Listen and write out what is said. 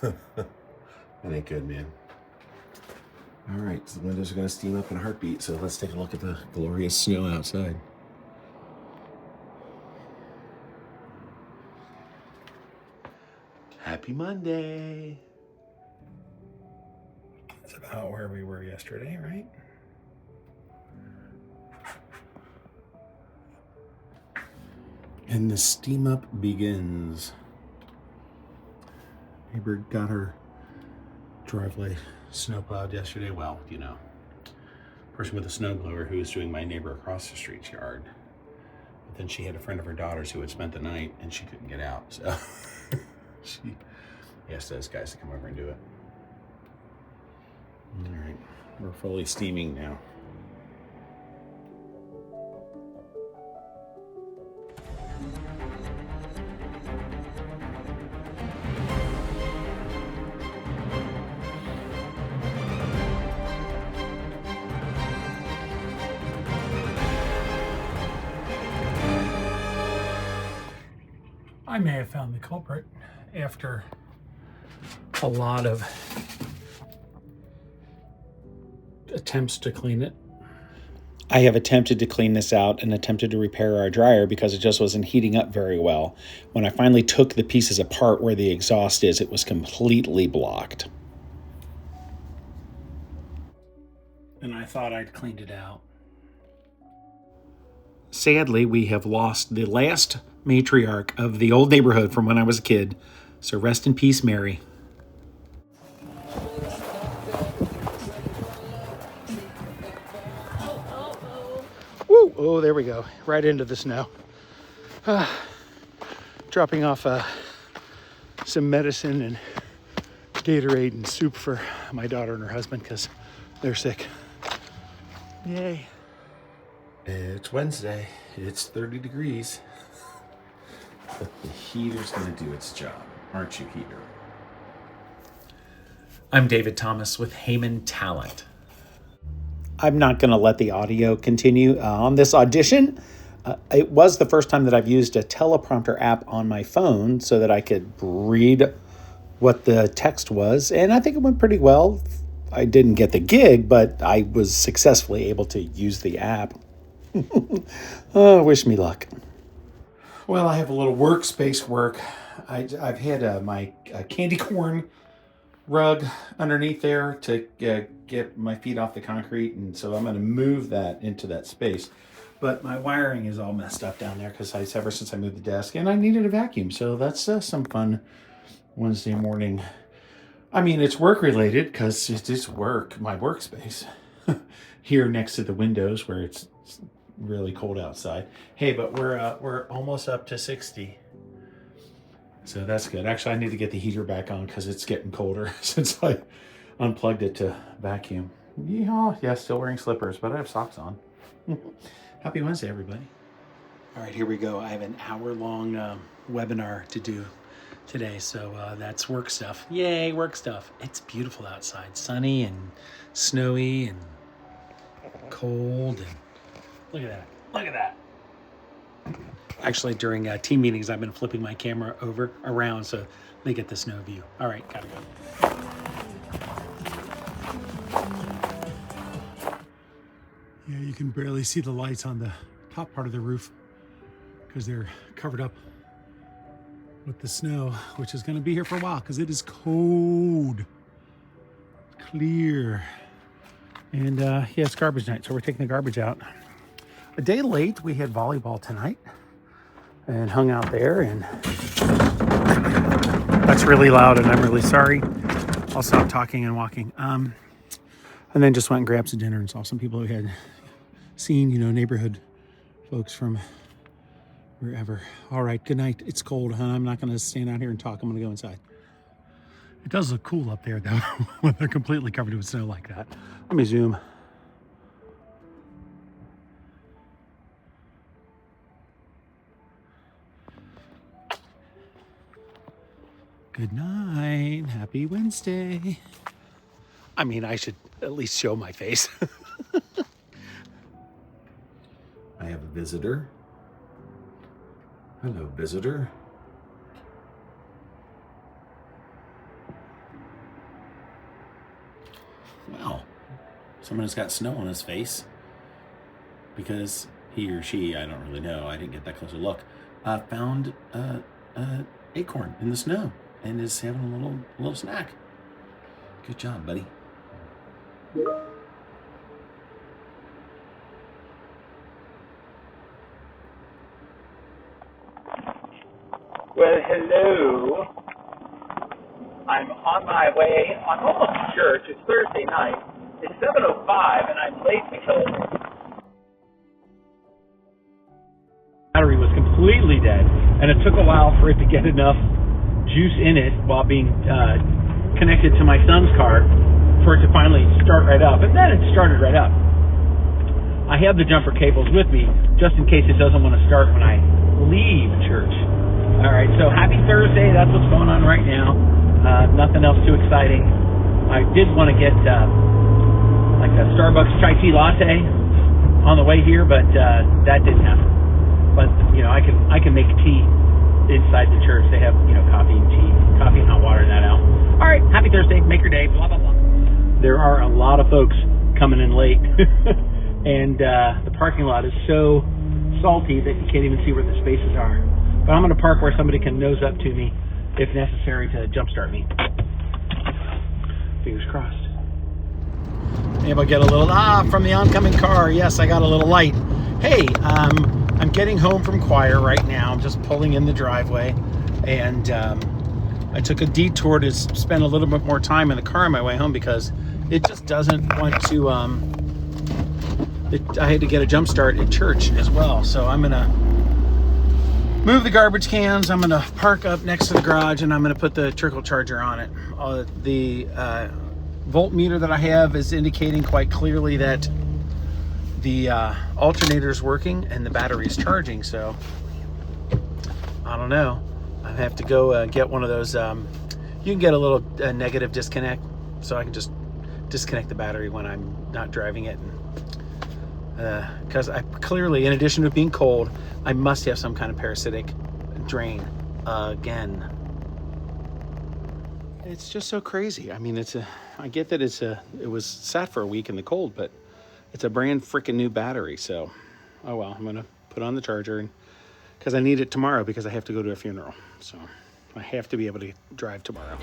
That ain't good, man. All right, so the windows are going to steam up in a heartbeat, so let's take a look at the glorious snow outside. Happy Monday. That's about where we were yesterday, right? And the steam up begins. Neighbor got her driveway snow plowed yesterday. Well, you know, person with a snowblower who was doing my neighbor across the street's yard. But then she had a friend of her daughter's who had spent the night and she couldn't get out. So she asked those guys to come over and do it. All right, we're fully steaming now. I may have found the culprit after a lot of attempts to clean it. I have attempted to clean this out and attempted to repair our dryer because it just wasn't heating up very well. When I finally took the pieces apart where the exhaust is, it was completely blocked. And I thought I'd cleaned it out. Sadly, we have lost the last matriarch of the old neighborhood from when I was a kid. So rest in peace, Mary. Woo! Oh, there we go. Right into the snow. Dropping off some medicine and Gatorade and soup for my daughter and her husband because they're sick. Yay. It's Wednesday. It's 30 degrees. But the heater's going to do its job. Aren't you, heater? I'm David Thomas with Heyman Talent. I'm not going to let the audio continue on this audition. It was the first time that I've used a teleprompter app on my phone so that I could read what the text was, and I think it went pretty well. I didn't get the gig, but I was successfully able to use the app. Wish me luck. Well, I have a little workspace work. I've had my candy corn rug underneath there to get my feet off the concrete, and so I'm going to move that into that space. But my wiring is all messed up down there because ever since I moved the desk, and I needed a vacuum. So that's some fun Wednesday morning. I mean, it's work related because it's work, my workspace here next to the windows where it's really cold outside. Hey, but we're almost up to 60. So that's good. Actually, I need to get the heater back on because it's getting colder since I unplugged it to vacuum. Yeah, still wearing slippers, but I have socks on. Happy Wednesday, everybody. All right, here we go. I have an hour-long webinar to do today, so that's work stuff. Yay, work stuff. It's beautiful outside, sunny and snowy and cold, and look at that. Look at that. Actually, during team meetings, I've been flipping my camera around so they get the snow view. All right, gotta go. Yeah, you can barely see the lights on the top part of the roof because they're covered up with the snow, which is going to be here for a while because it is cold, clear. And yeah, it's garbage night, so we're taking the garbage out. A day late, we had volleyball tonight and hung out there, and that's really loud, and I'm really sorry. I'll stop talking and walking. And then just went and grabbed some dinner and saw some people who had seen, neighborhood folks from wherever. All right, good night. It's cold, huh? I'm not going to stand out here and talk. I'm going to go inside. It does look cool up there, though, when they're completely covered with snow like that. Let me zoom. Good night. Happy Wednesday. I mean, I should at least show my face. I have a visitor. Hello, visitor. someone has got snow on his face because he or she, I don't really know, I didn't get that close a look, found a acorn in the snow and is having a little snack. Good job, buddy. Well, hello. I'm on my way. I'm almost to church. It's Thursday night. It's 7:05, and I'm late because Battery was completely dead, and it took a while for it to get enough juice in it while being connected to my son's car for it to finally start right up. And then it started right up. I have the jumper cables with me just in case it doesn't want to start when I leave church. All right, so happy Thursday. That's what's going on right now. Nothing else too exciting. I did want to get like a Starbucks chai tea latte on the way here, but that didn't happen. But you know, I can make tea inside the church. They have, you know, coffee and tea, coffee and hot water and that out. All right, happy Thursday. Make your day. Blah blah blah. There are a lot of folks coming in late, and the parking lot is so salty that you can't even see where the spaces are. But I'm going to park where somebody can nose up to me if necessary to jumpstart me. Fingers crossed. Maybe I'll get a little, from the oncoming car. Yes, I got a little light. Hey, I'm getting home from choir right now. I'm just pulling in the driveway. And I took a detour to spend a little bit more time in the car on my way home because it just doesn't want to, I had to get a jump start at church as well. So I'm going to move the garbage cans. I'm going to park up next to the garage and I'm going to put the trickle charger on it. The voltmeter that I have is indicating quite clearly that the alternator is working and the battery is charging. So I don't know. I have to go get one of those. You can get a little negative disconnect, so I can just disconnect the battery when I'm not driving it. Because I clearly, in addition to being cold, I must have some kind of parasitic drain again. It's just so crazy. I mean, I get that it was sat for a week in the cold, but it's a brand freaking new battery. So, oh well, I'm gonna put on the charger because I need it tomorrow because I have to go to a funeral. So I have to be able to drive tomorrow.